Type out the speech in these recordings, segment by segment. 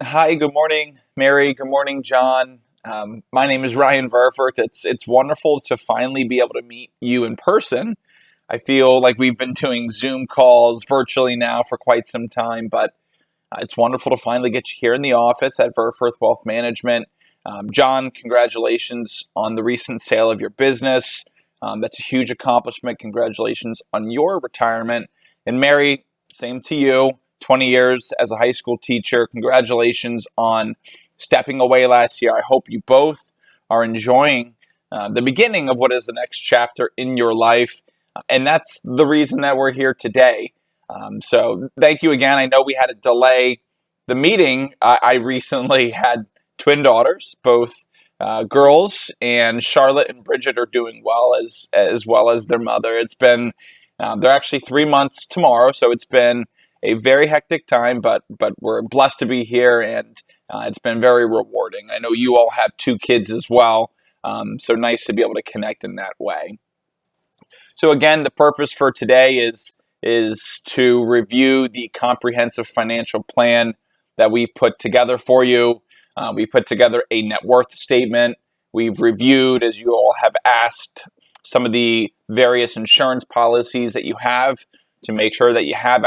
Hi, good morning, Mary. Good morning, John. My name is Ryan Verfurth. It's wonderful to finally be able to meet you in person. I feel like we've been doing Zoom calls virtually now for quite some time, but it's wonderful to finally get you here in the office at Verfurth Wealth Management. John, congratulations on the recent sale of your business. That's a huge accomplishment. Congratulations on your retirement. And Mary, same to you. 20 years as a high school teacher. Congratulations on stepping away last year. I hope you both are enjoying the beginning of what is the next chapter in your life. And that's the reason that we're here today. So thank you again. I know we had to delay the meeting. I recently had twin daughters, both girls, and Charlotte and Bridget are doing well as their mother. It's been they're actually 3 months tomorrow, so it's been a very hectic time, but we're blessed to be here, and it's been very rewarding. I know you all have two kids as well, so nice to be able to connect in that way. So again, the purpose for today is to review the comprehensive financial plan that we've put together for you. We've put together a net worth statement. We've reviewed, as you all have asked, some of the various insurance policies that you have to make sure that you have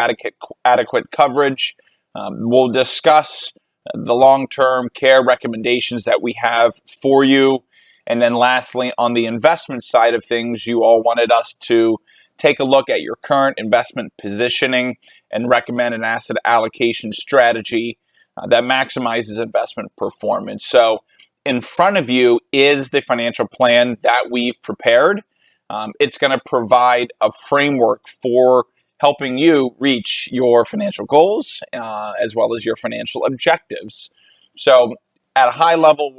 adequate coverage. We'll discuss the long-term care recommendations that we have for you. And then lastly, on the investment side of things, you all wanted us to take a look at your current investment positioning and recommend an asset allocation strategy that maximizes investment performance. So in front of you is the financial plan that we've prepared. It's going to provide a framework for helping you reach your financial goals as well as your financial objectives. So at a high level,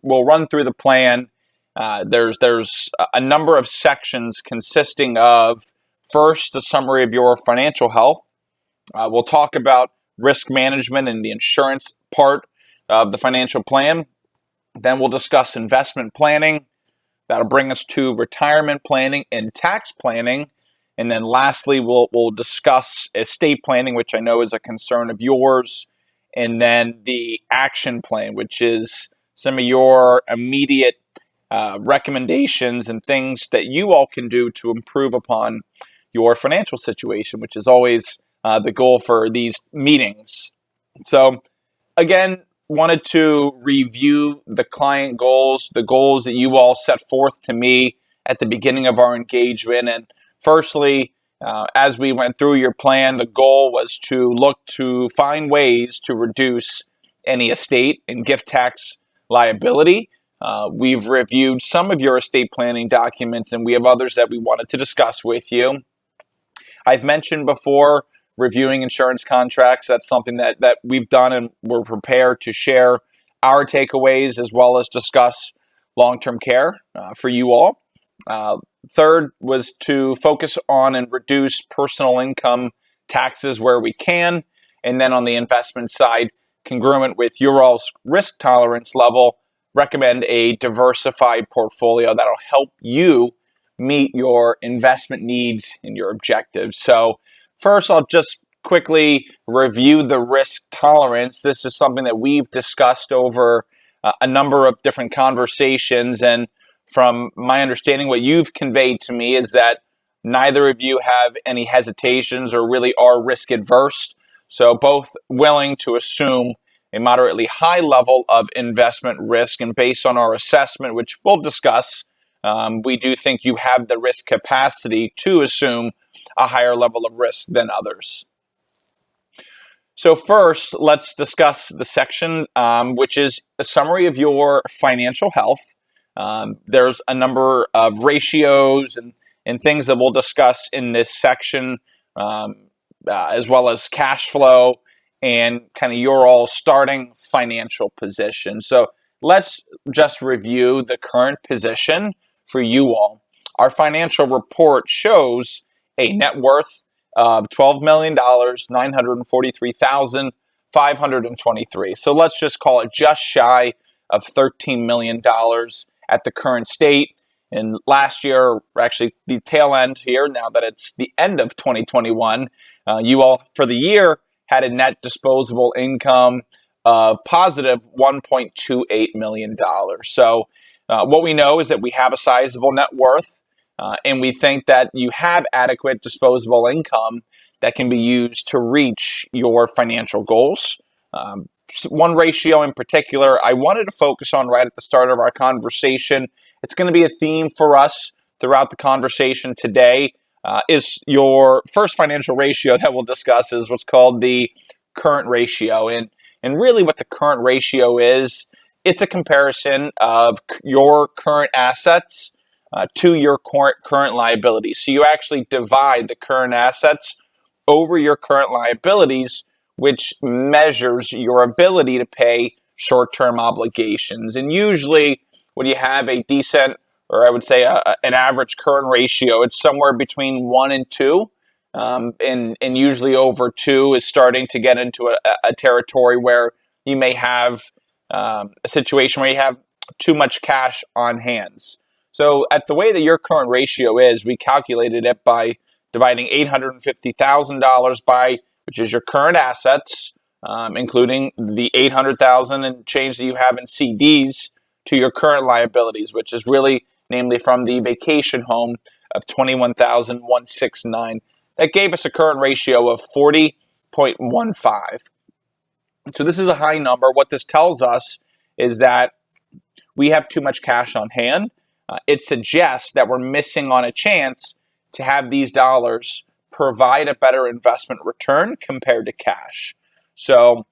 we'll run through the plan. There's a number of sections consisting of, first, a summary of your financial health. We'll talk about risk management and the insurance part of the financial plan. Then we'll discuss investment planning. That'll bring us to retirement planning and tax planning. And then lastly, we'll discuss estate planning, which I know is a concern of yours. And then the action plan, which is some of your immediate recommendations and things that you all can do to improve upon your financial situation, which is always the goal for these meetings. So again, wanted to review the client goals, the goals that you all set forth to me at the beginning of our engagement. And firstly, as we went through your plan, the goal was to look to find ways to reduce any estate and gift tax liability. We've reviewed some of your estate planning documents, and we have others that we wanted to discuss with you. I've mentioned before reviewing insurance contracts. That's something that we've done, and we're prepared to share our takeaways as well as discuss long-term care for you all. Third was to focus on and reduce personal income taxes where we can. And then on the investment side, congruent with your all's risk tolerance level, recommend a diversified portfolio that'll help you meet your investment needs and your objectives. So first, I'll just quickly review the risk tolerance. This is something that we've discussed over a number of different conversations, and from my understanding, what you've conveyed to me is that neither of you have any hesitations or really are risk adverse. So both willing to assume a moderately high level of investment risk. And based on our assessment, which we'll discuss, we do think you have the risk capacity to assume a higher level of risk than others. So first, let's discuss the section, which is a summary of your financial health. There's a number of ratios and things that we'll discuss in this section, as well as cash flow and kind of your all starting financial position. So let's just review the current position for you all. Our financial report shows a net worth of $12,943,523. So let's just call it just shy of $13 million at the current state. And last year, actually the tail end here, now that it's the end of 2021, you all for the year had a net disposable income of positive $1.28 million. So what we know is that we have a sizable net worth, and we think that you have adequate disposable income that can be used to reach your financial goals. One ratio in particular I wanted to focus on right at the start of our conversation. It's going to be a theme for us throughout the conversation today. Is your first financial ratio that we'll discuss is what's called the current ratio. And really what the current ratio is, it's a comparison of your current assets to your current liabilities. So you actually divide the current assets over your current liabilities, which measures your ability to pay short-term obligations. And usually when you have a decent, or I would say an average current ratio, it's somewhere between 1 and 2. And usually over 2 is starting to get into a territory where you may have a situation where you have too much cash on hands. So at the way that your current ratio is, we calculated it by dividing $850,000 by, which is your current assets, including the $800,000 and change that you have in CDs, to your current liabilities, which is really namely from the vacation home of $21,169. That gave us a current ratio of 40.15. So this is a high number. What this tells us is that we have too much cash on hand. It suggests that we're missing on a chance to have these dollars provide a better investment return compared to cash. So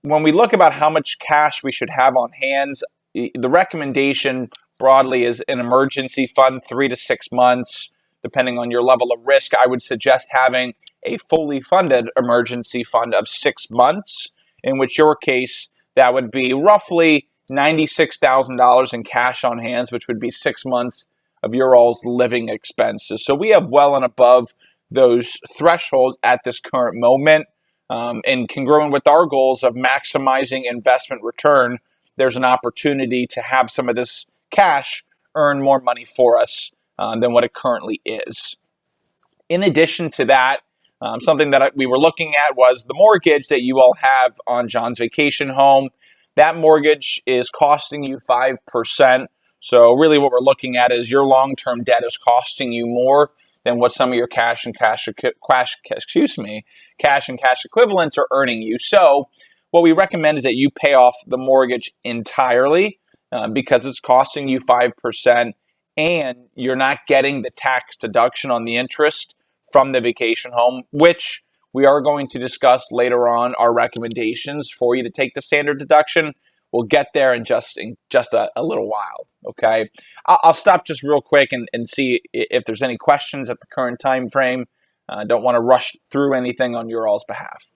when we look about how much cash we should have on hands, the recommendation broadly is an emergency fund, 3 to 6 months. Depending on your level of risk, I would suggest having a fully funded emergency fund of 6 months, in which your case, that would be roughly $96,000 in cash on hands, which would be 6 months of your all's living expenses. So we have well and above those thresholds at this current moment. And congruent with our goals of maximizing investment return, there's an opportunity to have some of this cash earn more money for us than what it currently is. In addition to that, something that we were looking at was the mortgage that you all have on John's vacation home. That mortgage is costing you 5%. So really what we're looking at is your long-term debt is costing you more than what some of your cash and cash equivalents are earning you. So what we recommend is that you pay off the mortgage entirely because it's costing you 5%, and you're not getting the tax deduction on the interest from the vacation home, which we are going to discuss later on our recommendations for you to take the standard deduction. We'll get there in just a little while, okay? I'll stop just real quick and see if there's any questions at the current time frame. Don't want to rush through anything on your all's behalf.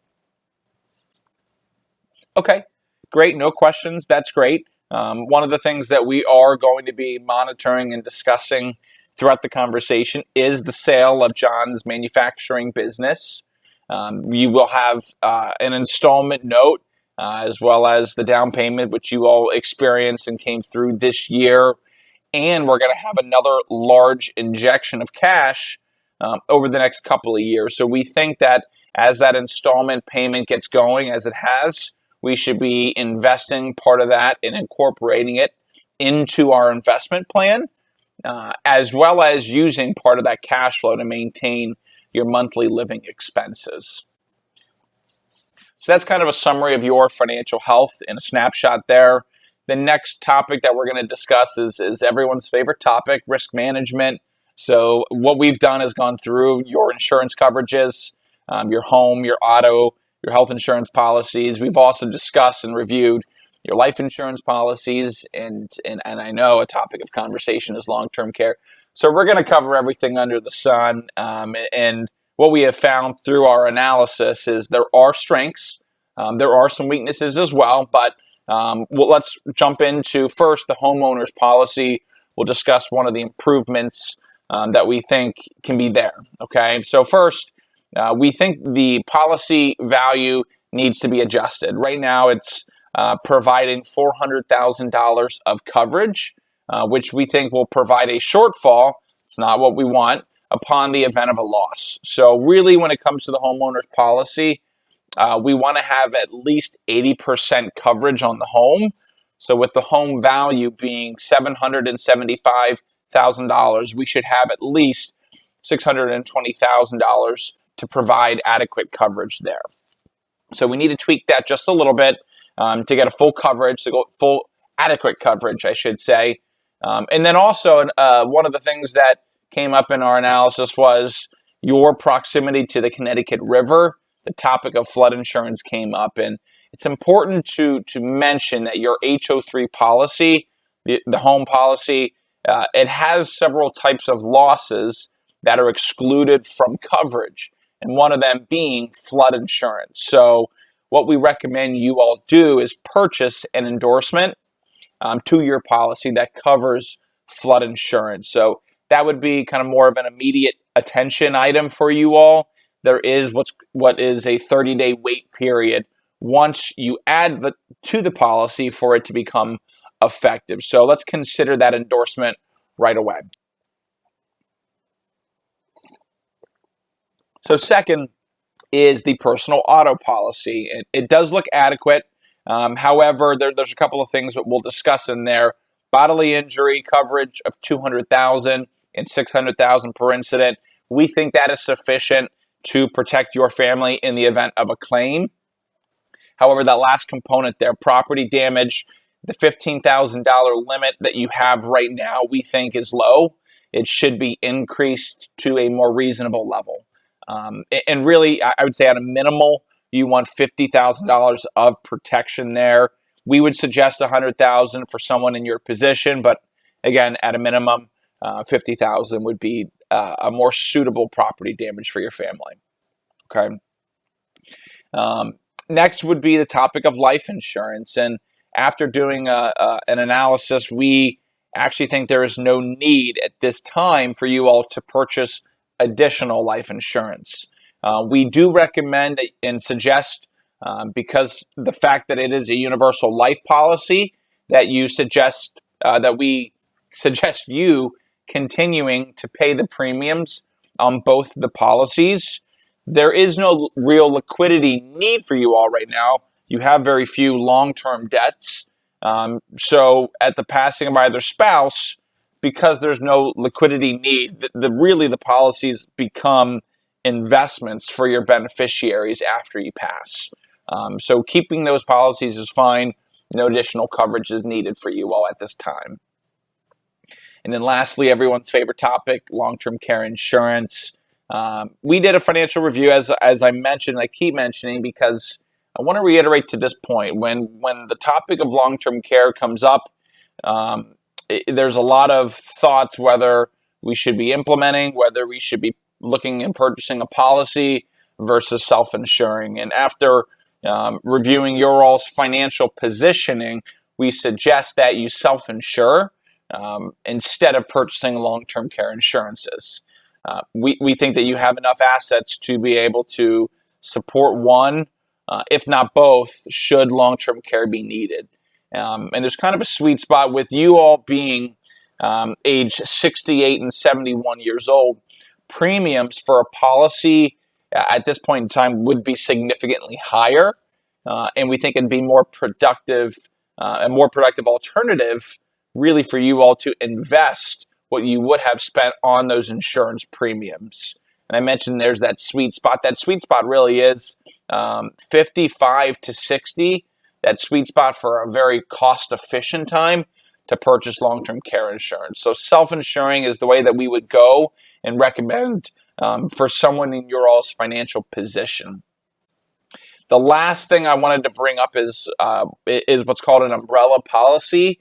Okay, great, no questions, that's great. One of the things that we are going to be monitoring and discussing throughout the conversation is the sale of John's manufacturing business. You will have an installment note as well as the down payment, which you all experienced and came through this year. And we're going to have another large injection of cash over the next couple of years. So we think that as that installment payment gets going, as it has, we should be investing part of that and incorporating it into our investment plan, as well as using part of that cash flow to maintain your monthly living expenses. So that's kind of a summary of your financial health in a snapshot there. The next topic that we're going to discuss is everyone's favorite topic, risk management. So what we've done is gone through your insurance coverages, your home, your auto, your health insurance policies. We've also discussed and reviewed your life insurance policies, and I know a topic of conversation is long-term care. So we're going to cover everything under the sun, and what we have found through our analysis is there are strengths, there are some weaknesses as well, but let's jump into first the homeowner's policy. We'll discuss one of the improvements that we think can be there. Okay, so first, we think the policy value needs to be adjusted. Right now, it's providing $400,000 of coverage, which we think will provide a shortfall. It's not what we want upon the event of a loss. So really, when it comes to the homeowner's policy, we want to have at least 80% coverage on the home. So with the home value being $775,000, we should have at least $620,000 to provide adequate coverage there. So we need to tweak that just a little bit to get a full coverage, to go full adequate coverage, I should say. And then also one of the things that came up in our analysis was your proximity to the Connecticut River. The topic of flood insurance came up, and it's important to mention that your HO3 policy, the home policy, it has several types of losses that are excluded from coverage, and one of them being flood insurance. So what we recommend you all do is purchase an endorsement to your policy that covers flood insurance. So that would be kind of more of an immediate attention item for you all. There is what is a 30-day wait period once you add to the policy for it to become effective. So let's consider that endorsement right away. So second is the personal auto policy. It does look adequate. However, there's a couple of things that we'll discuss in there. Bodily injury coverage of $200,000 and $600,000 per incident. We think that is sufficient to protect your family in the event of a claim. However, that last component there, property damage, the $15,000 limit that you have right now, we think is low. It should be increased to a more reasonable level. And really, I would say at a minimal, you want $50,000 of protection there. We would suggest $100,000 for someone in your position, but again, at a minimum, $50,000 would be a more suitable property damage for your family. Okay. Next would be the topic of life insurance, and after doing an analysis, we actually think there is no need at this time for you all to purchase additional life insurance. We do recommend and suggest, because the fact that it is a universal life policy, that we suggest you continuing to pay the premiums on both the policies. There is no real liquidity need for you all right now. You have very few long-term debts. So at the passing of either spouse, because there's no liquidity need, the policies become investments for your beneficiaries after you pass. So keeping those policies is fine. No additional coverage is needed for you all at this time. And then lastly, everyone's favorite topic, long-term care insurance. We did a financial review, as I mentioned, I keep mentioning because I want to reiterate to this point, when the topic of long-term care comes up, there's a lot of thoughts whether we should be implementing, whether we should be looking and purchasing a policy versus self-insuring. And after reviewing your all's financial positioning, we suggest that you self-insure instead of purchasing long-term care insurances. We think that you have enough assets to be able to support one, if not both, should long-term care be needed. And there's kind of a sweet spot with you all being age 68 and 71 years old. Premiums for a policy at this point in time would be significantly higher, and we think it'd be more productive, a more productive alternative really for you all to invest what you would have spent on those insurance premiums. And I mentioned there's that sweet spot. That sweet spot really is 55 to 60, that sweet spot for a very cost-efficient time to purchase long-term care insurance. So self-insuring is the way that we would go and recommend for someone in your all's financial position. The last thing I wanted to bring up is what's called an umbrella policy.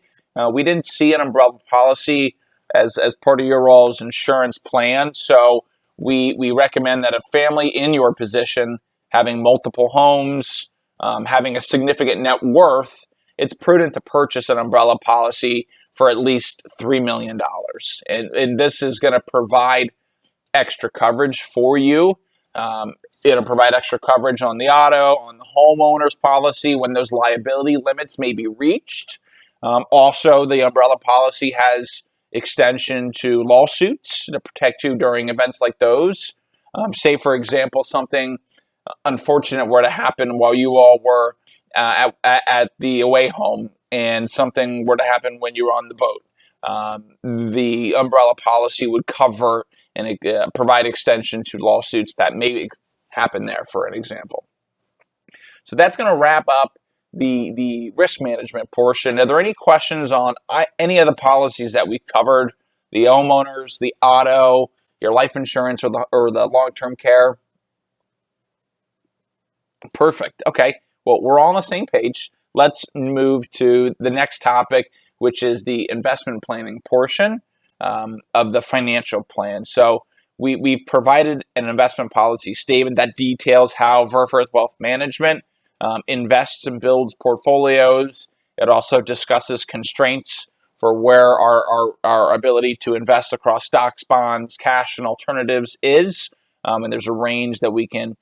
We didn't see an umbrella policy as part of your all's insurance plan, so we recommend that a family in your position, having multiple homes, having a significant net worth, it's prudent to purchase an umbrella policy for at least $3 million. And this is going to provide extra coverage for you. It'll provide extra coverage on the auto, on the homeowner's policy when those liability limits may be reached. Also, the umbrella policy has extension to lawsuits to protect you during events like those. Say, for example, something unfortunate were to happen while you all were at the away home, and something were to happen when you were on the boat, the umbrella policy would cover and provide extension to lawsuits that may happen there, for an example. So that's going to wrap up the risk management portion. Are there any questions on any of the policies that we covered? The homeowners, the auto, your life insurance, or the long-term care? Perfect. Okay. Well, we're all on the same page. Let's move to the next topic, which is the investment planning portion of the financial plan. So we've provided an investment policy statement that details how Verfurth Wealth Management invests and builds portfolios. It also discusses constraints for where our ability to invest across stocks, bonds, cash, and alternatives is. And there's a range that we can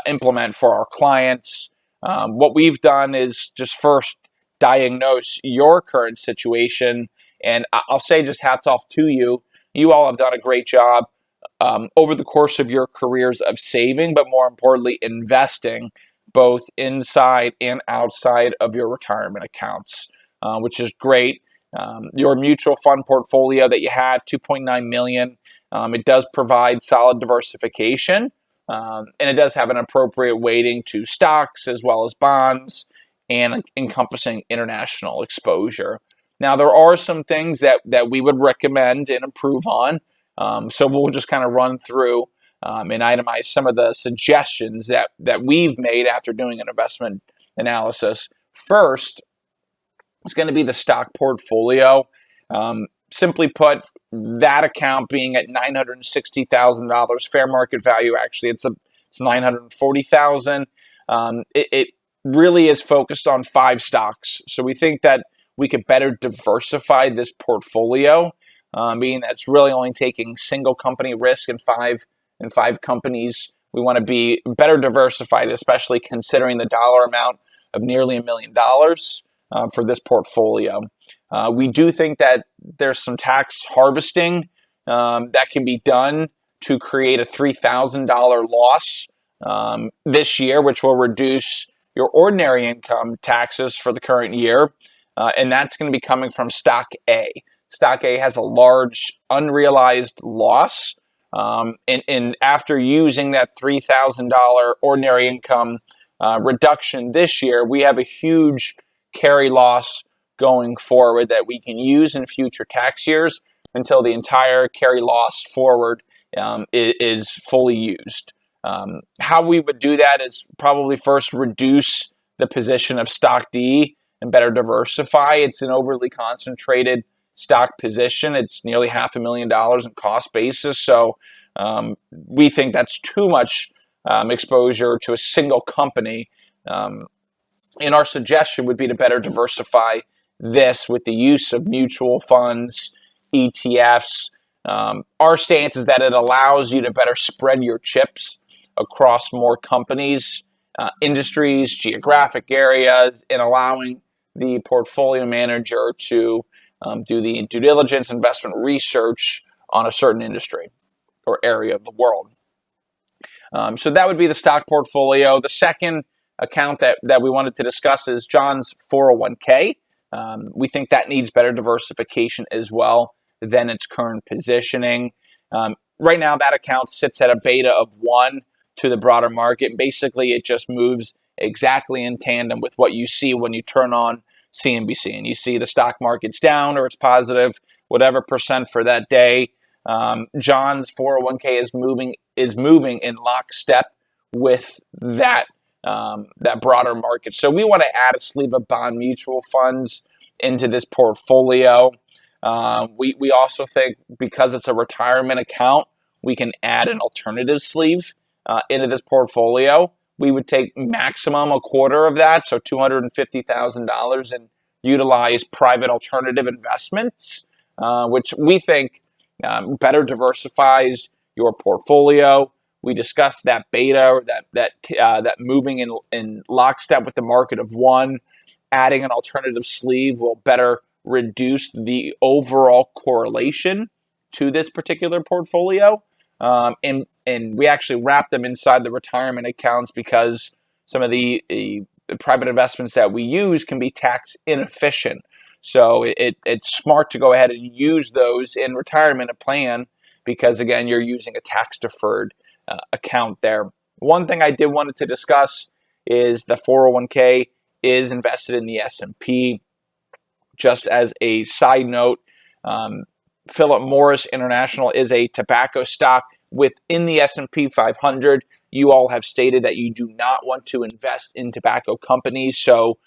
implement for our clients. What we've done is just first diagnose your current situation. And I'll say just hats off to you. You all have done a great job over the course of your careers of saving, but more importantly, investing both inside and outside of your retirement accounts, which is great. Your mutual fund portfolio that you had, $2.9 million, it does provide solid diversification, and it does have an appropriate weighting to stocks as well as bonds and encompassing international exposure. Now, there are some things that we would recommend and improve on. So we'll just kind of run through and itemize some of the suggestions that we've made after doing an investment analysis. First, it's going to be the stock portfolio. Simply put, that account being at $960,000 fair market value. Actually, it's $940,000. It really is focused on 5 stocks. So we think that we could better diversify this portfolio, meaning that's really only taking single company risk in five companies. We want to be better diversified, especially considering the dollar amount of nearly $1 million for this portfolio. We do think that there's some tax harvesting that can be done to create a $3,000 loss this year, which will reduce your ordinary income taxes for the current year. And that's going to be coming from Stock A. Stock A has a large unrealized loss. And after using that $3,000 ordinary income reduction this year, we have a huge carry loss going forward that we can use in future tax years until the entire carry loss forward is fully used. How we would do that is probably first reduce the position of Stock D and better diversify. It's an overly concentrated stock position. It's nearly $500,000 in cost basis. So we think that's too much exposure to a single company. And our suggestion would be to better diversify this with the use of mutual funds, ETFs. Our stance is that it allows you to better spread your chips across more companies, industries, geographic areas, and allowing the portfolio manager to do the due diligence investment research on a certain industry or area of the world. So that would be the stock portfolio. The second account that we wanted to discuss is John's 401k. We think that needs better diversification as well than its current positioning. Right now, that account sits at a beta of 1 to the broader market. Basically, it just moves exactly in tandem with what you see when you turn on CNBC and you see the stock market's down or it's positive, whatever percent for that day. John's 401k is moving in lockstep with that broader market. So we want to add a sleeve of bond mutual funds into this portfolio. We also think because it's a retirement account, we can add an alternative sleeve into this portfolio. We would take maximum a quarter of that, so $250,000, and utilize private alternative investments, which we think better diversifies your portfolio. We discussed that beta, or that moving in lockstep with the market of 1. Adding an alternative sleeve will better reduce the overall correlation to this particular portfolio. and we actually wrap them inside the retirement accounts because some of the private investments that we use can be tax inefficient. So it's smart to go ahead and use those in retirement plan because, again, you're using a tax-deferred account there. One thing I did wanted to discuss is the 401k is invested in the S&P. Just as a side note, Philip Morris International is a tobacco stock within the S&P 500. You all have stated that you do not want to invest in tobacco companies, so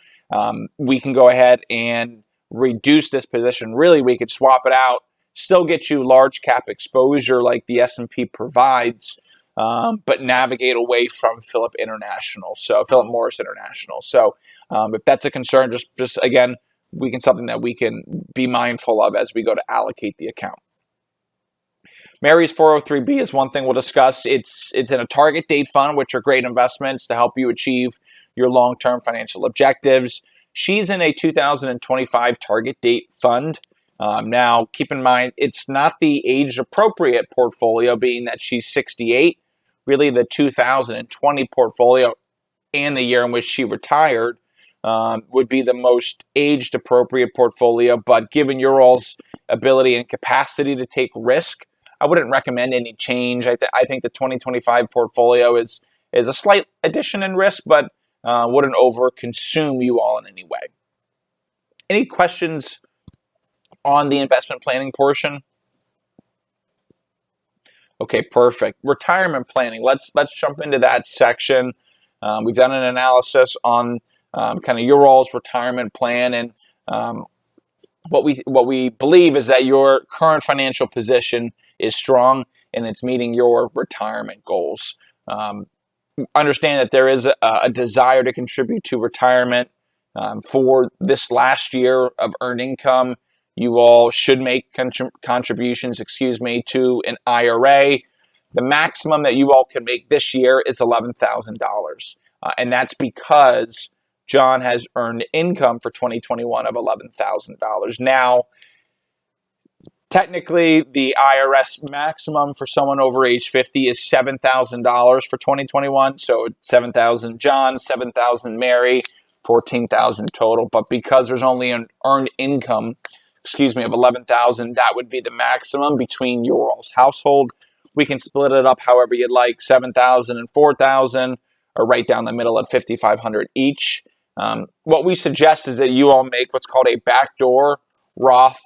we can go ahead and reduce this position. Really, we could swap it out, still get you large cap exposure like the S&P provides, but navigate away from Philip Morris International. So if that's a concern, just again, something that we can be mindful of as we go to allocate the account. Mary's 403B is one thing we'll discuss. It's in a target date fund, which are great investments to help you achieve your long-term financial objectives. She's in a 2025 target date fund. Now, keep in mind, it's not the age-appropriate portfolio, being that she's 68. Really, the 2020 portfolio and the year in which she retired would be the most age-appropriate portfolio. But given your all's ability and capacity to take risk, I wouldn't recommend any change. I think the 2025 portfolio is a slight addition in risk, but wouldn't over-consume you all in any way. Any questions on the investment planning portion? Okay, perfect. Retirement planning. Let's jump into that section. We've done an analysis on kind of your all's retirement plan, and what we believe is that your current financial position is strong and it's meeting your retirement goals. Understand that there is a desire to contribute to retirement. For this last year of earned income, you all should make contributions, to an IRA. The maximum that you all can make this year is $11,000. And that's because John has earned income for 2021 of $11,000. Now, technically, the IRS maximum for someone over age 50 is $7,000 for 2021. So $7,000 John, $7,000 Mary, $14,000 total. But because there's only an earned income, of $11,000, that would be the maximum between your all's household. We can split it up however you'd like, $7,000 and $4,000, or right down the middle at $5,500 each. What we suggest is that you all make what's called a backdoor Roth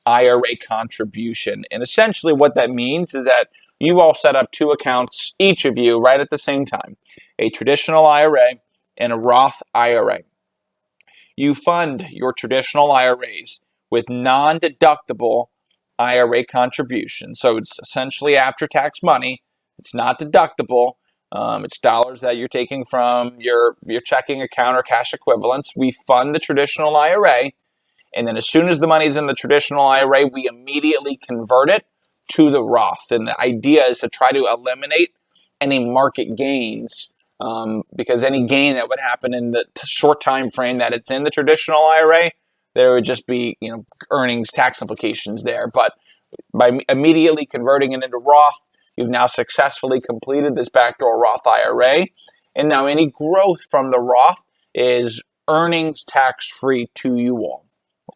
IRA contribution. And essentially what that means is that you all set up two accounts, each of you, right at the same time, a traditional IRA and a Roth IRA. You fund your traditional IRAs with non-deductible IRA contributions. So it's essentially after-tax money. It's not deductible. It's dollars that you're taking from your checking account or cash equivalents. We fund the traditional IRA, and then as soon as the money's in the traditional IRA, we immediately convert it to the Roth. And the idea is to try to eliminate any market gains, because any gain that would happen in the short time frame that it's in the traditional IRA, there would just be earnings tax implications there. But by immediately converting it into Roth, you've now successfully completed this backdoor Roth IRA. And now any growth from the Roth is earnings tax-free to you all.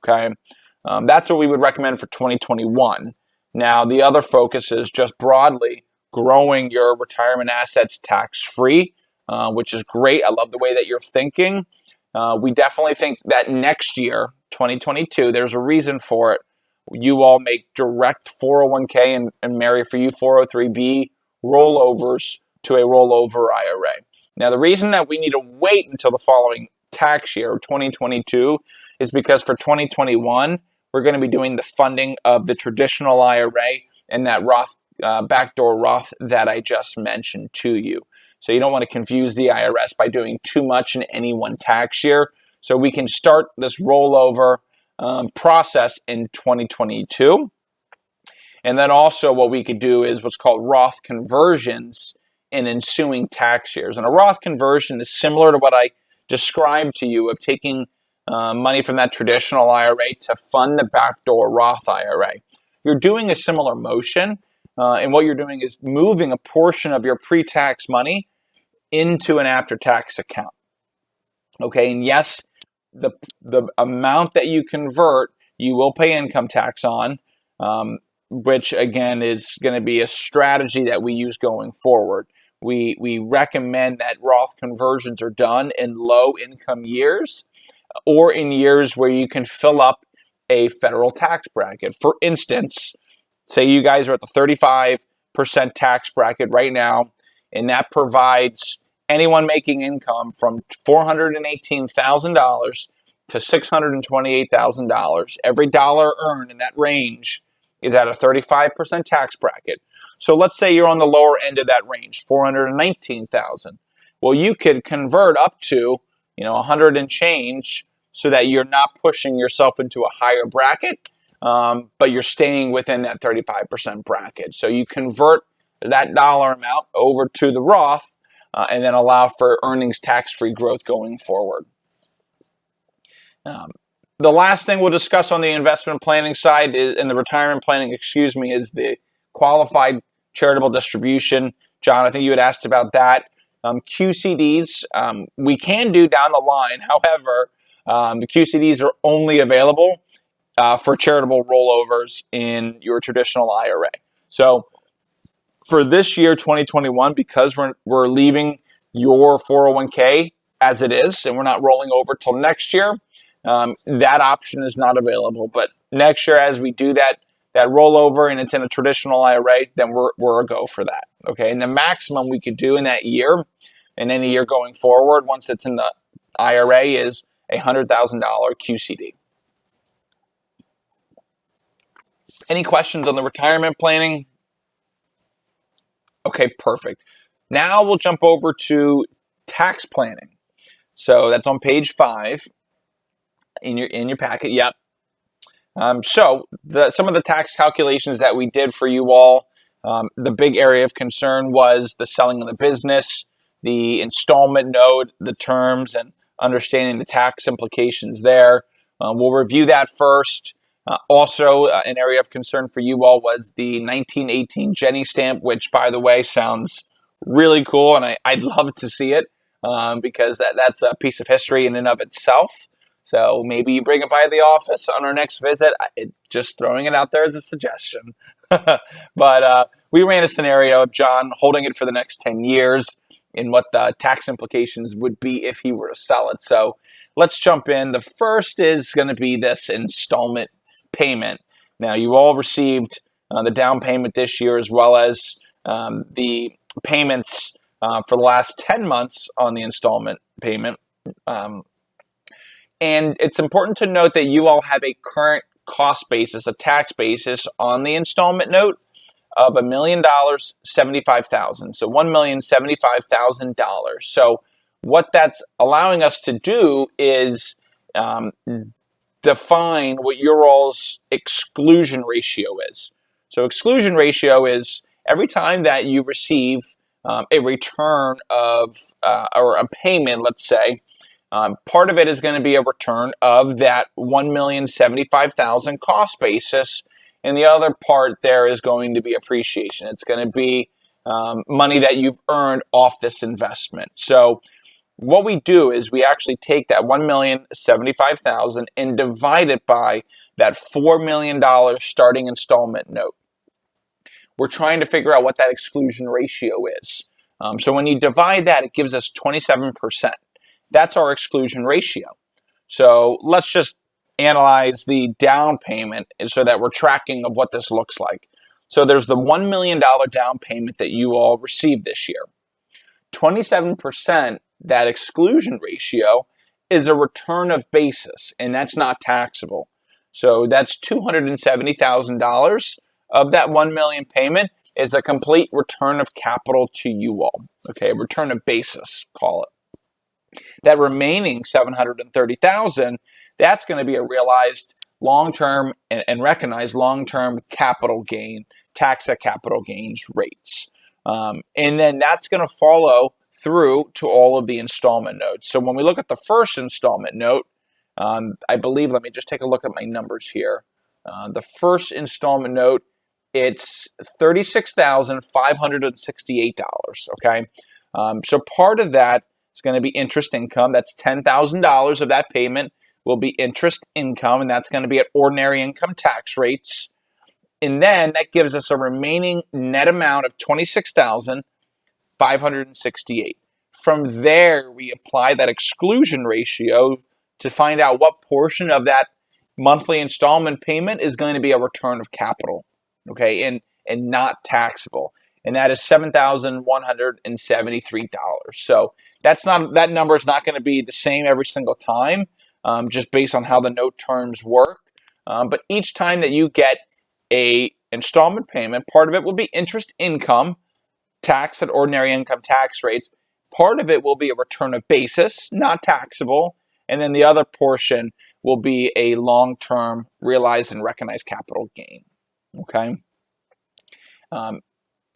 Okay, that's what we would recommend for 2021. Now, the other focus is just broadly growing your retirement assets tax-free, which is great. I love the way that you're thinking. We definitely think that next year, 2022, there's a reason for it. You all make direct 401k and Mary for you 403b rollovers to a rollover IRA. Now, the reason that we need to wait until the following tax year, 2022, is because for 2021, we're going to be doing the funding of the traditional IRA and that Roth, backdoor Roth that I just mentioned to you. So you don't want to confuse the IRS by doing too much in any one tax year. So we can start this rollover process in 2022. And then also what we could do is what's called Roth conversions in ensuing tax years. And a Roth conversion is similar to what I described to you of taking money from that traditional IRA to fund the backdoor Roth IRA. You're doing a similar motion, and what you're doing is moving a portion of your pre-tax money into an after-tax account. Okay, and yes, the amount that you convert, you will pay income tax on, which again is going to be a strategy that we use going forward. We recommend that Roth conversions are done in low income years or in years where you can fill up a federal tax bracket. For instance, say you guys are at the 35% tax bracket right now, and that provides anyone making income from $418,000 to $628,000. Every dollar earned in that range is at a 35% tax bracket. So let's say you're on the lower end of that range, $419,000. Well, you could convert up to, 100 and change so that you're not pushing yourself into a higher bracket, but you're staying within that 35% bracket. So you convert that dollar amount over to the Roth and then allow for earnings tax-free growth going forward. The last thing we'll discuss on the investment planning side and the retirement planning, is the qualified charitable distribution. John, I think you had asked about that. QCDs, we can do down the line. However, the QCDs are only available for charitable rollovers in your traditional IRA. So for this year, 2021, because we're leaving your 401k as it is, and we're not rolling over till next year, that option is not available. But next year, as we do that rollover and it's in a traditional IRA, then we're a go for that. Okay, and the maximum we could do in that year and any year going forward, once it's in the IRA, is a $100,000 QCD. Any questions on the retirement planning? Okay, perfect. Now we'll jump over to tax planning. So that's on page 5 in your packet. Yep. So some of the tax calculations that we did for you all, the big area of concern was the selling of the business, the installment note, the terms, and understanding the tax implications there. We'll review that first. Also, an area of concern for you all was the 1918 Jenny stamp, which, by the way, sounds really cool, and I'd love to see it because that's a piece of history in and of itself. So maybe you bring it by the office on our next visit. Just throwing it out there as a suggestion. But we ran a scenario of John holding it for the next 10 years and what the tax implications would be if he were to sell it. So let's jump in. The first is going to be this installment payment. Now, you all received the down payment this year as well as the payments for the last 10 months on the installment payment. And it's important to note that you all have a current cost basis, a tax basis on the installment note of $1,075,000. So $1,075,000. So what that's allowing us to do is define what your all's exclusion ratio is. So exclusion ratio is every time that you receive a return of or a payment, let's say, part of it is going to be a return of that $1,075,000 cost basis, and the other part there is going to be appreciation. It's going to be money that you've earned off this investment. So what we do is we actually take that $1,075,000 and divide it by that $4 million starting installment note. We're trying to figure out what that exclusion ratio is. So when you divide that, it gives us 27%. That's our exclusion ratio. So let's just analyze the down payment so that we're tracking of what this looks like. So there's the $1 million down payment that you all received this year. 27%, that exclusion ratio, is a return of basis, and that's not taxable. So that's $270,000 of that $1 million payment is a complete return of capital to you all. Okay, return of basis, call it. That remaining $730,000, that's going to be a realized long-term and recognized long-term capital gain, tax at capital gains rates. And then that's going to follow through to all of the installment notes. So when we look at the first installment note, I believe, let me just take a look at my numbers here. The first installment note it's $36,568. Okay, so part of that is going to be interest income. That's $10,000 of that payment will be interest income, and that's going to be at ordinary income tax rates. And then that gives us a remaining net amount of $26,568. From there, we apply that exclusion ratio to find out what portion of that monthly installment payment is going to be a return of capital, okay, and not taxable. And that is $7,173. So that number is not going to be the same every single time, just based on how the note terms work. But each time that you get a installment payment, part of it will be interest income, taxed at ordinary income tax rates. Part of it will be a return of basis, not taxable, and then the other portion will be a long-term realized and recognized capital gain. Okay.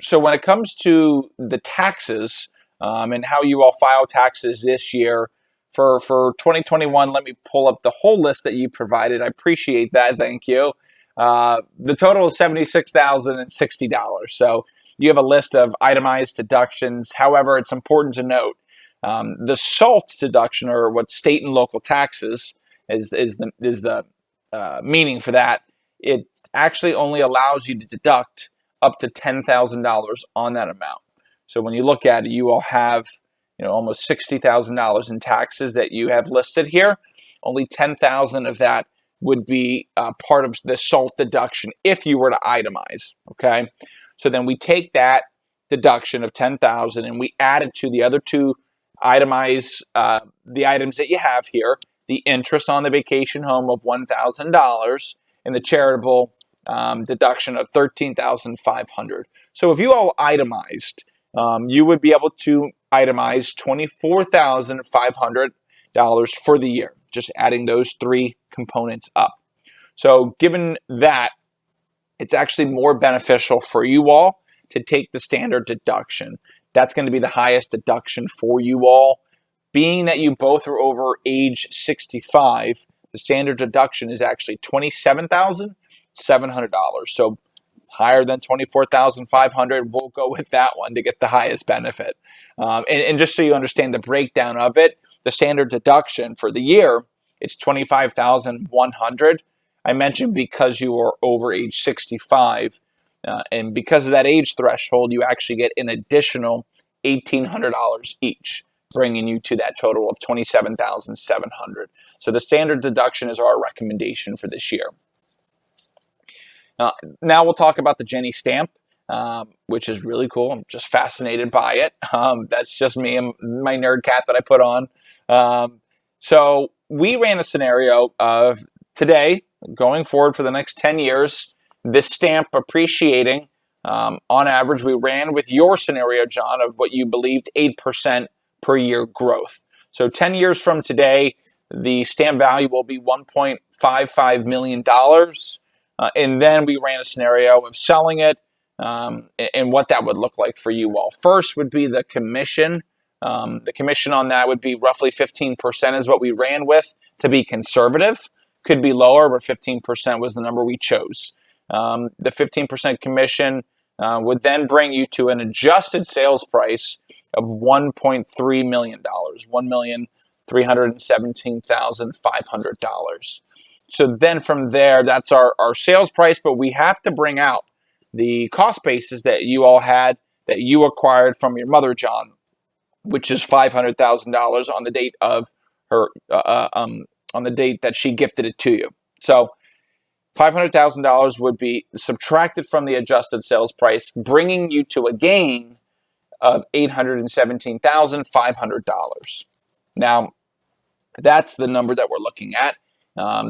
So when it comes to the taxes and how you all file taxes this year for 2021, let me pull up the whole list that you provided. I appreciate that. Thank you. The total is $76,060. So you have a list of itemized deductions. However, it's important to note the SALT deduction, or what state and local taxes is the meaning for that. It actually only allows you to deduct up to $10,000 on that amount. So when you look at it, you all have almost $60,000 in taxes that you have listed here. Only $10,000 of that would be part of the SALT deduction if you were to itemize. Okay, so then we take that deduction of $10,000 and we add it to the other two itemize the items that you have here: the interest on the vacation home of $1,000 and the charitable deduction of $13,500. So if you all itemized, you would be able to itemize $24,500 for the year, just adding those three components up. So given that, it's actually more beneficial for you all to take the standard deduction. That's going to be the highest deduction for you all. Being that you both are over age 65, the standard deduction is actually $27,700. So higher than $24,500. We'll go with that one to get the highest benefit. And just so you understand the breakdown of it, the standard deduction for the year, it's $25,100. I mentioned because you are over age 65, and because of that age threshold, you actually get an additional $1,800 each, bringing you to that total of $27,700. So the standard deduction is our recommendation for this year. Now we'll talk about the Jenny stamp, which is really cool. I'm just fascinated by it. That's just me and my nerd cat that I put on. So we ran a scenario of today, going forward for the next 10 years, this stamp appreciating. On average, we ran with your scenario, John, of what you believed 8% per year growth. So 10 years from today, the stamp value will be $1.55 million. And then we ran a scenario of selling it and what that would look like for you all. First would be the commission. The commission on that would be roughly 15% is what we ran with to be conservative. Could be lower, but 15% was the number we chose. The 15% commission would then bring you to an adjusted sales price of $1.3 million, $1,317,500. So then from there, that's our sales price, but we have to bring out the cost basis that you all had, that you acquired from your mother, John, which is $500,000 on the date of her, on the date that she gifted it to you. So $500,000 would be subtracted from the adjusted sales price, bringing you to a gain of $817,500. Now, that's the number that we're looking at.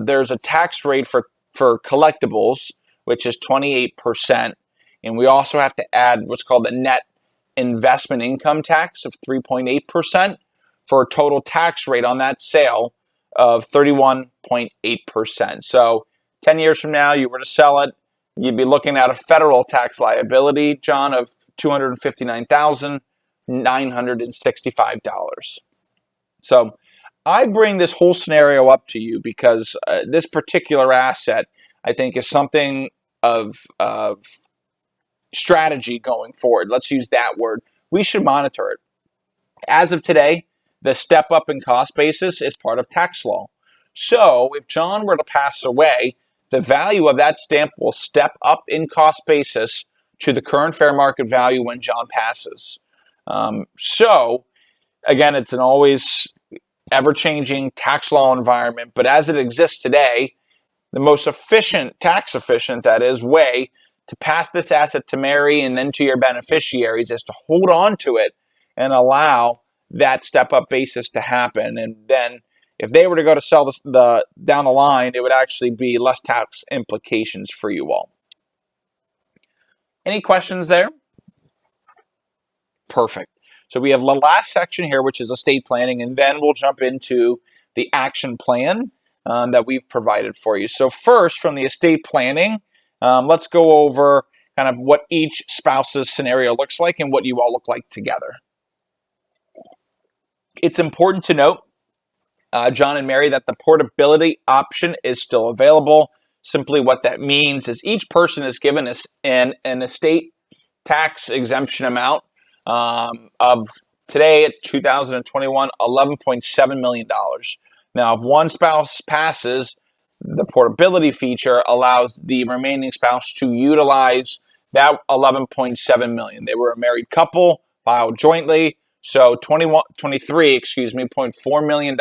There's a tax rate for collectibles, which is 28%. And we also have to add what's called the net investment income tax of 3.8% for a total tax rate on that sale of 31.8%. So 10 years from now, you were to sell it, you'd be looking at a federal tax liability, John, of $259,965. So I bring this whole scenario up to you because this particular asset, I think, is something of strategy going forward. Let's use that word. We should monitor it. As of today, the step up in cost basis is part of tax law. So if John were to pass away, the value of that stamp will step up in cost basis to the current fair market value when John passes. So again, it's an always ever-changing tax law environment, but as it exists today, the most efficient, tax efficient, that is, way to pass this asset to Mary and then to your beneficiaries is to hold on to it and allow that step-up basis to happen. And then if they were to go to sell the down the line, it would actually be less tax implications for you all. Any questions there? Perfect. So we have the last section here, which is estate planning, and then we'll jump into the action plan that we've provided for you. So first, from the estate planning, let's go over kind of what each spouse's scenario looks like and what you all look like together. It's important to note, John and Mary, that the portability option is still available. Simply what that means is each person is given an estate tax exemption amount of today at 2021, $11.7 million. Now, if one spouse passes, the portability feature allows the remaining spouse to utilize that $11.7 million. They were a married couple, filed jointly, so $23.4 million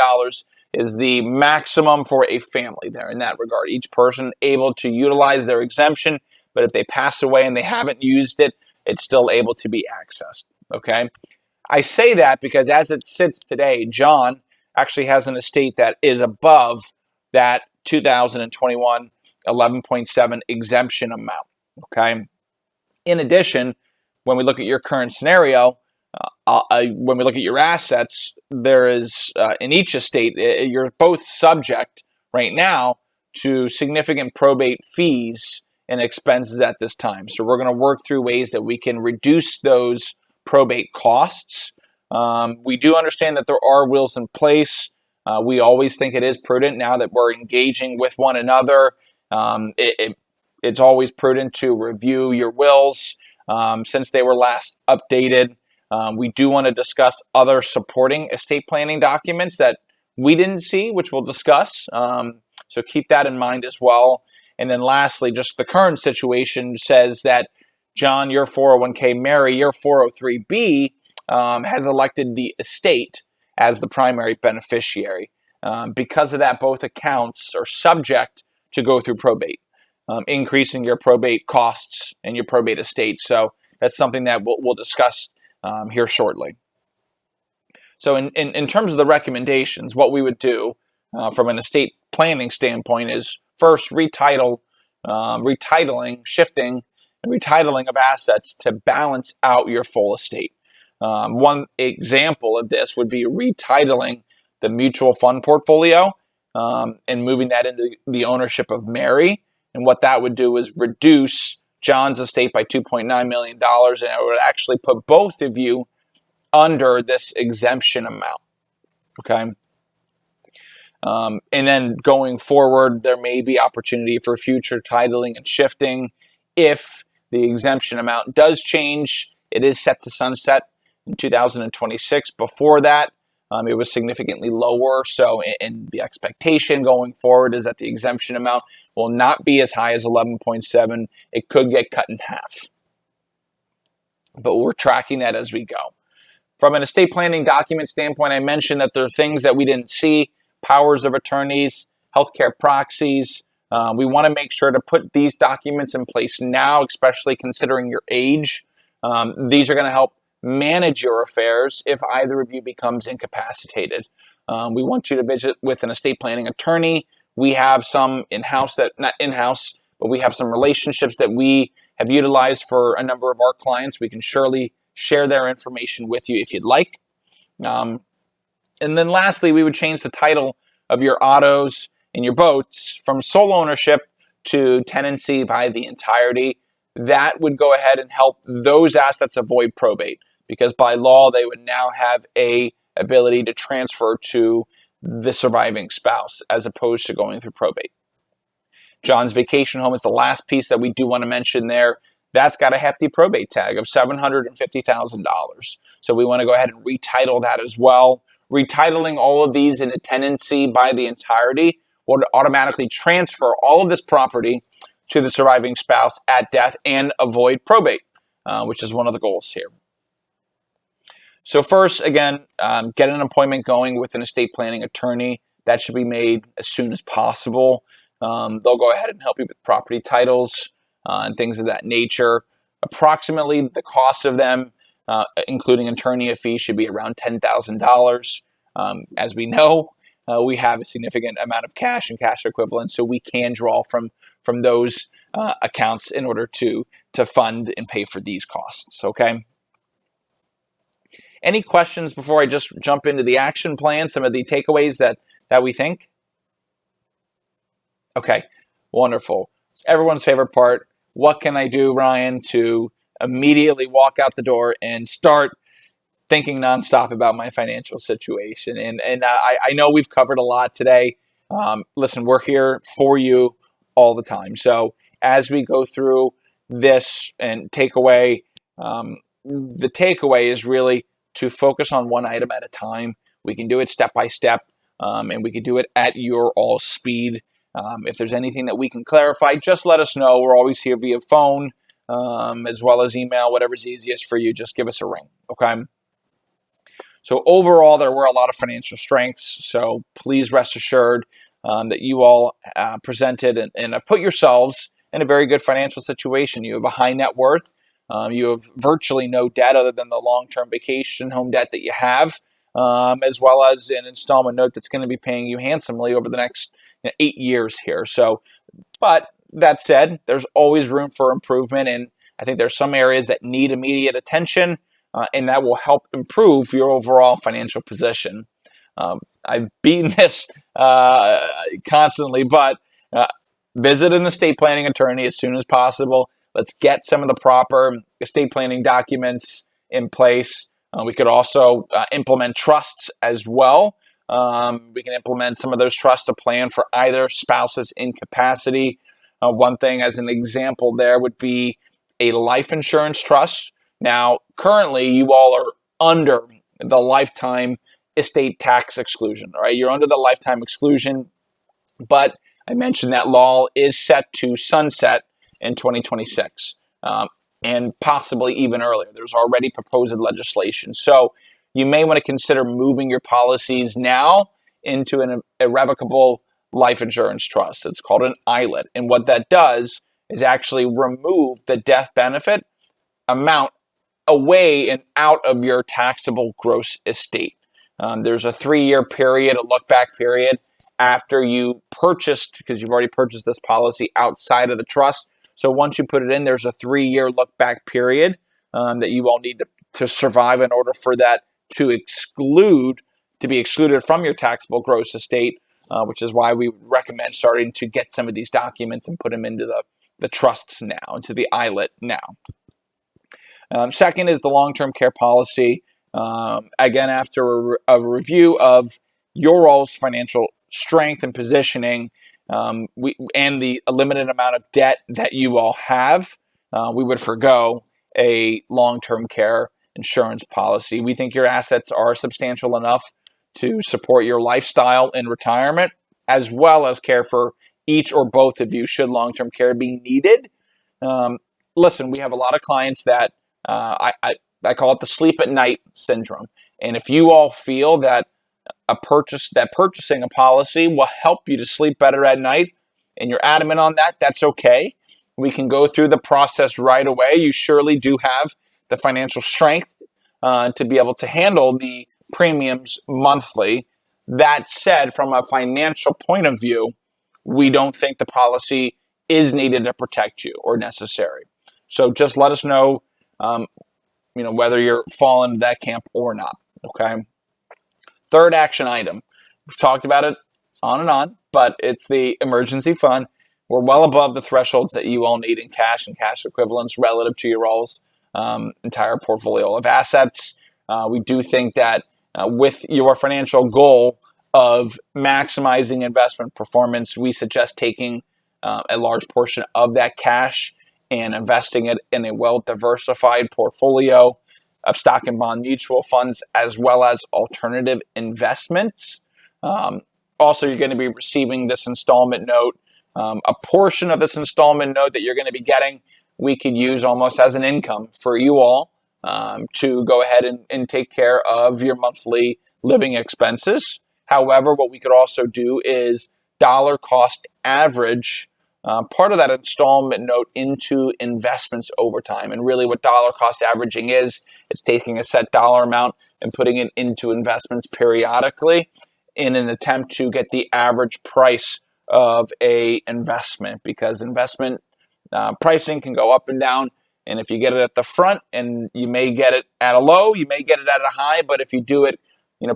is the maximum for a family there in that regard. Each person able to utilize their exemption, but if they pass away and they haven't used it, it's still able to be accessed, okay? I say that because as it sits today, John actually has an estate that is above that 2021 11.7 exemption amount, okay? In addition, when we look at your current scenario, when we look at your assets, there is, in each estate, you're both subject right now to significant probate fees and expenses at this time. So we're going to work through ways that we can reduce those probate costs. We do understand that there are wills in place. We always think it is prudent now that we're engaging with one another. It's always prudent to review your wills since they were last updated. We do want to discuss other supporting estate planning documents that we didn't see, which we'll discuss. So keep that in mind as well. And then lastly, just the current situation says that John, your 401k, Mary, your 403b, has elected the estate as the primary beneficiary. Because of that, both accounts are subject to go through probate, increasing your probate costs and your probate estate. So that's something that we'll discuss here shortly. So in terms of the recommendations, what we would do from an estate planning standpoint is first retitling, shifting, and retitling of assets to balance out your full estate. One example of this would be retitling the mutual fund portfolio and moving that into the ownership of Mary. And what that would do is reduce John's estate by $2.9 million, and it would actually put both of you under this exemption amount, okay? And then going forward, there may be opportunity for future titling and shifting. If the exemption amount does change, it is set to sunset in 2026. Before that, it was significantly lower. So in the expectation going forward is that the exemption amount will not be as high as 11.7. It could get cut in half. But we're tracking that as we go. From an estate planning document standpoint, I mentioned that there are things that we didn't see, powers of attorneys, healthcare proxies. We want to make sure to put these documents in place now, especially considering your age. These are going to help manage your affairs if either of you becomes incapacitated. We want you to visit with an estate planning attorney. We have some in-house not in-house, but we have some relationships that we have utilized for a number of our clients. We can surely share their information with you if you'd like. And then lastly, we would change the title of your autos and your boats from sole ownership to tenancy by the entirety. That would go ahead and help those assets avoid probate, because by law, they would now have a ability to transfer to the surviving spouse as opposed to going through probate. John's vacation home is the last piece that we do want to mention there. that's got a hefty probate tag of $750,000. So we want to go ahead and retitle that as well. Retitling all of these in a tenancy by the entirety will automatically transfer all of this property to the surviving spouse at death and avoid probate, which is one of the goals here. So first, again, get an appointment going with an estate planning attorney. That should be made as soon as possible. They'll go ahead and help you with property titles and things of that nature. Approximately the cost of them, including attorney fee, should be around $10,000. As we know, we have a significant amount of cash and cash equivalents, so we can draw from those accounts in order to fund and pay for these costs, okay? Any questions before I just jump into the action plan, some of the takeaways that we think? Okay, wonderful. Everyone's favorite part. What can I do, Ryan, to immediately walk out the door and start thinking nonstop about my financial situation? And I know we've covered a lot today. Listen, we're here for you all the time. So as we go through this and takeaway, the takeaway is really to focus on one item at a time. We can do it step by step, and we can do it at your all speed. If there's anything that we can clarify, just let us know. We're always here via phone, as well as email, whatever's easiest for you. Just give us a ring, okay? So overall, there were a lot of financial strengths. So please rest assured that you all presented and put yourselves in a very good financial situation. You have a high net worth. You have virtually no debt other than the long-term vacation home debt that you have, as well as an installment note that's going to be paying you handsomely over the next 8 years here. So, but that said, there's always room for improvement, and I think there's some areas that need immediate attention, and that will help improve your overall financial position. I've beaten this constantly, but visit an estate planning attorney as soon as possible. Let's get some of the proper estate planning documents in place. We could also implement trusts as well. We can implement some of those trusts to plan for either spouse's incapacity. One thing as an example there would be a life insurance trust. Now, currently, you all are under the lifetime estate tax exclusion, all right? You're under the lifetime exclusion, but I mentioned that law is set to sunset in 2026, and possibly even earlier. There's already proposed legislation. So you may want to consider moving your policies now into an irrevocable life insurance trust. It's called an ILIT. And what that does is actually remove the death benefit amount away and out of your taxable gross estate. There's a 3-year period, a look-back period, after you purchased, because you've already purchased this policy outside of the trust. So once you put it in, there's a 3-year look-back period that you all need to survive in order for that to be excluded from your taxable gross estate, which is why we recommend starting to get some of these documents and put them into the trusts now, into the ILIT now. Second is the long-term care policy. Again, after a review of your all's financial strength and positioning, and the limited amount of debt that you all have, we would forego a long-term care insurance policy. We think your assets are substantial enough to support your lifestyle in retirement, as well as care for each or both of you should long-term care be needed. Listen, we have a lot of clients that I call it the sleep at night syndrome. And if you all feel that purchasing a policy will help you to sleep better at night, and you're adamant on that, that's okay. We can go through the process right away. You surely do have the financial strength to be able to handle the premiums monthly. That said, from a financial point of view, we don't think the policy is needed to protect you or necessary. So just let us know, whether you're falling into that camp or not, okay? Third action item. We've talked about it on and on, but it's the emergency fund. We're well above the thresholds that you all need in cash and cash equivalents relative to your all's entire portfolio of assets. We do think that with your financial goal of maximizing investment performance, we suggest taking a large portion of that cash and investing it in a well-diversified portfolio of stock and bond mutual funds, as well as alternative investments. Also, you're going to be receiving this installment note. A portion of this installment note that you're going to be getting, we could use almost as an income for you all to go ahead and take care of your monthly living expenses. However, what we could also do is dollar cost average part of that installment note into investments over time. And really what dollar cost averaging is taking a set dollar amount and putting it into investments periodically in an attempt to get the average price of a investment, because investment pricing can go up and down. And if you get it at the front, and you may get it at a low, you may get it at a high, but if you do it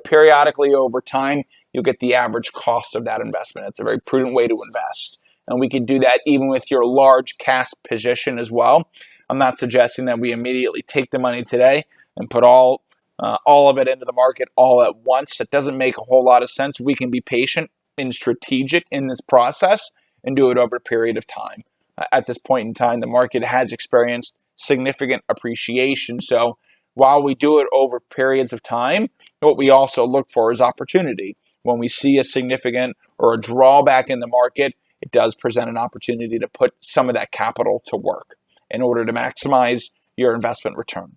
periodically over time, you'll get the average cost of that investment. It's a very prudent way to invest. And we can do that even with your large cash position as well. I'm not suggesting that we immediately take the money today and put all of it into the market all at once. That doesn't make a whole lot of sense. We can be patient and strategic in this process and do it over a period of time. At this point in time, the market has experienced significant appreciation. So while we do it over periods of time, what we also look for is opportunity. When we see a significant or a drawback in the market, it does present an opportunity to put some of that capital to work in order to maximize your investment return.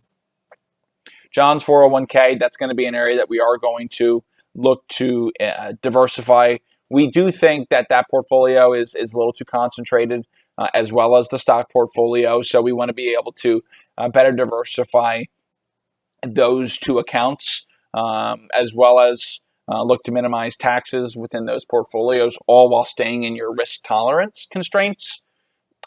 John's 401k, that's going to be an area that we are going to look to diversify. We do think that portfolio is a little too concentrated, as well as the stock portfolio. So we want to be able to better diversify those two accounts, as well as look to minimize taxes within those portfolios, all while staying in your risk tolerance constraints.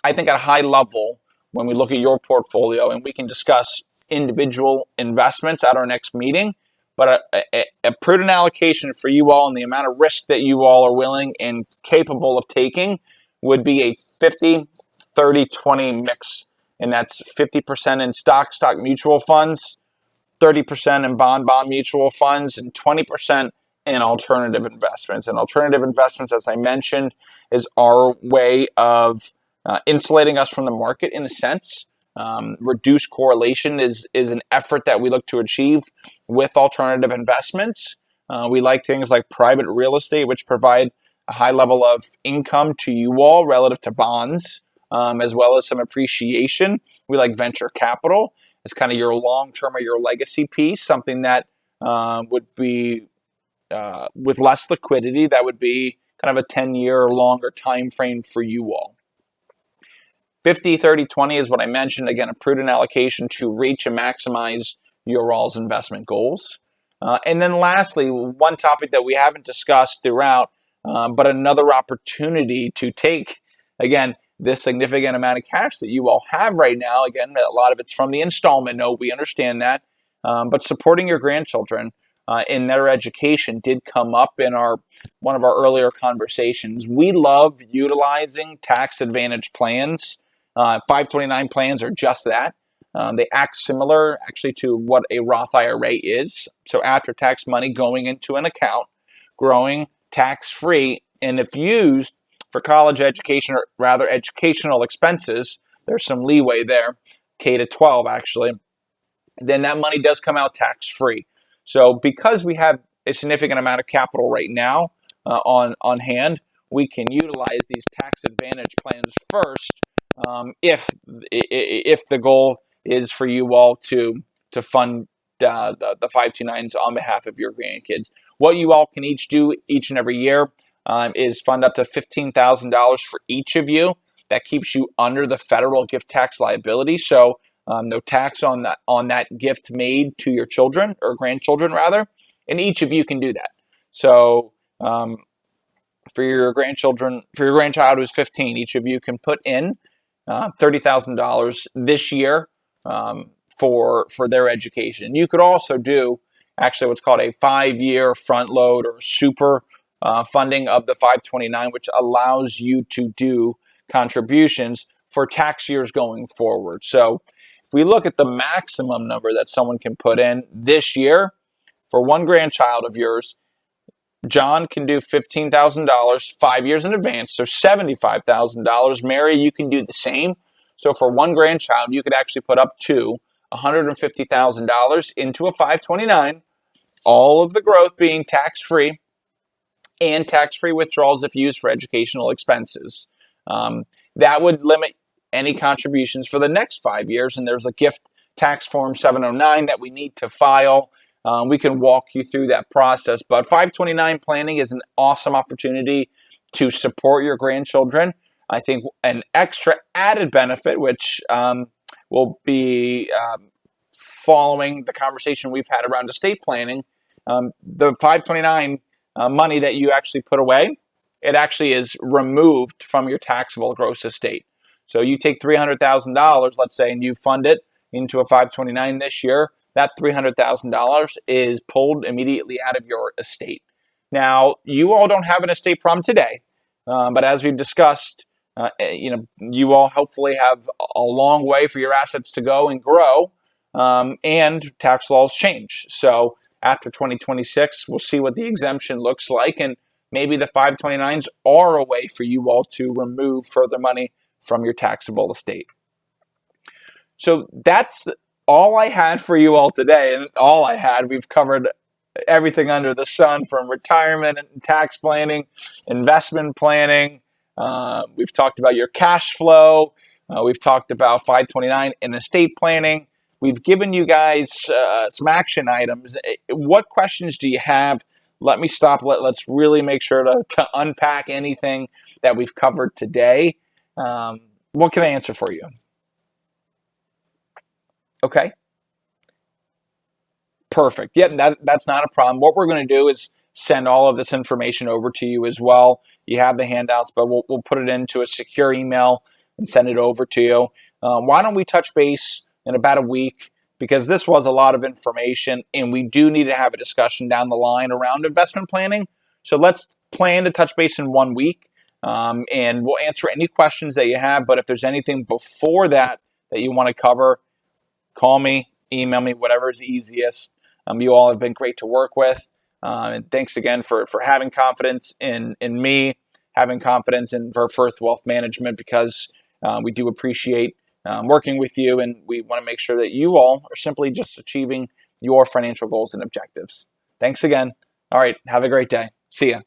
I think at a high level, when we look at your portfolio, and we can discuss individual investments at our next meeting, but a prudent allocation for you all and the amount of risk that you all are willing and capable of taking would be a 50, 30, 20 mix. And that's 50% in stock mutual funds, 30% in bond mutual funds, and 20% in alternative investments. And alternative investments, as I mentioned, is our way of insulating us from the market in a sense. Reduced correlation is an effort that we look to achieve with alternative investments. We like things like private real estate, which provide a high level of income to you all relative to bonds, as well as some appreciation. We like venture capital as kind of your long-term or your legacy piece, something that would be with less liquidity, that would be kind of a 10-year or longer time frame for you all. 50, 30, 20 is what I mentioned. Again, a prudent allocation to reach and maximize your all's investment goals. And then lastly, one topic that we haven't discussed throughout, but another opportunity to take, again, this significant amount of cash that you all have right now. Again, a lot of it's from the installment note. We understand that. But supporting your grandchildren in their education did come up in one of our earlier conversations. We love utilizing tax advantage plans. 529 plans are just that. They act similar actually to what a Roth IRA is. So after tax money going into an account, growing tax-free, and if used for college education, or rather educational expenses, there's some leeway there, K to 12 actually, then that money does come out tax-free. So because we have a significant amount of capital right now on hand, we can utilize these tax advantage plans first, if the goal is for you all to fund the 529s on behalf of your grandkids. What you all can each do each and every year is fund up to $15,000 for each of you. That keeps you under the federal gift tax liability. So no tax on that gift made to your children or grandchildren rather, and each of you can do that. So for your grandchild who's 15, each of you can put in $30,000 this year for their education. You could also do actually what's called a 5-year front load or super funding of the 529, which allows you to do contributions for tax years going forward. So if we look at the maximum number that someone can put in this year for one grandchild of yours, John can do $15,000 5 years in advance, so $75,000. Mary, you can do the same. So for one grandchild, you could actually put up to $150,000 into a 529, all of the growth being tax-free and tax-free withdrawals if used for educational expenses. That would limit any contributions for the next 5 years, and there's a gift tax form 709 that we need to file. We can walk you through that process, but 529 planning is an awesome opportunity to support your grandchildren. I think an extra added benefit, which will be following the conversation we've had around estate planning, the 529 money that you actually put away, it actually is removed from your taxable gross estate. So you take $300,000, let's say, and you fund it into a 529 this year, that $300,000 is pulled immediately out of your estate. Now, you all don't have an estate problem today, but as we've discussed, you all hopefully have a long way for your assets to go and grow, and tax laws change. So after 2026, we'll see what the exemption looks like, and maybe the 529s are a way for you all to remove further money from your taxable estate. So that's all I had for you all today, and all I had, we've covered everything under the sun, from retirement and tax planning, investment planning. We've talked about your cash flow. We've talked about 529 and estate planning. We've given you guys some action items. What questions do you have? Let me stop. Let's really make sure to unpack anything that we've covered today. What can I answer for you? Okay. Perfect. Yeah, that's not a problem. What we're going to do is send all of this information over to you as well. You have the handouts, but we'll put it into a secure email and send it over to you. Why don't we touch base in about a week? Because this was a lot of information, and we do need to have a discussion down the line around investment planning. So let's plan to touch base in 1 week, and we'll answer any questions that you have. But if there's anything before that you want to cover, call me, email me, whatever is easiest. You all have been great to work with. And thanks again for having confidence in me, having confidence in Verfurth Wealth Management, because we do appreciate working with you, and we want to make sure that you all are simply just achieving your financial goals and objectives. Thanks again. All right. Have a great day. See ya.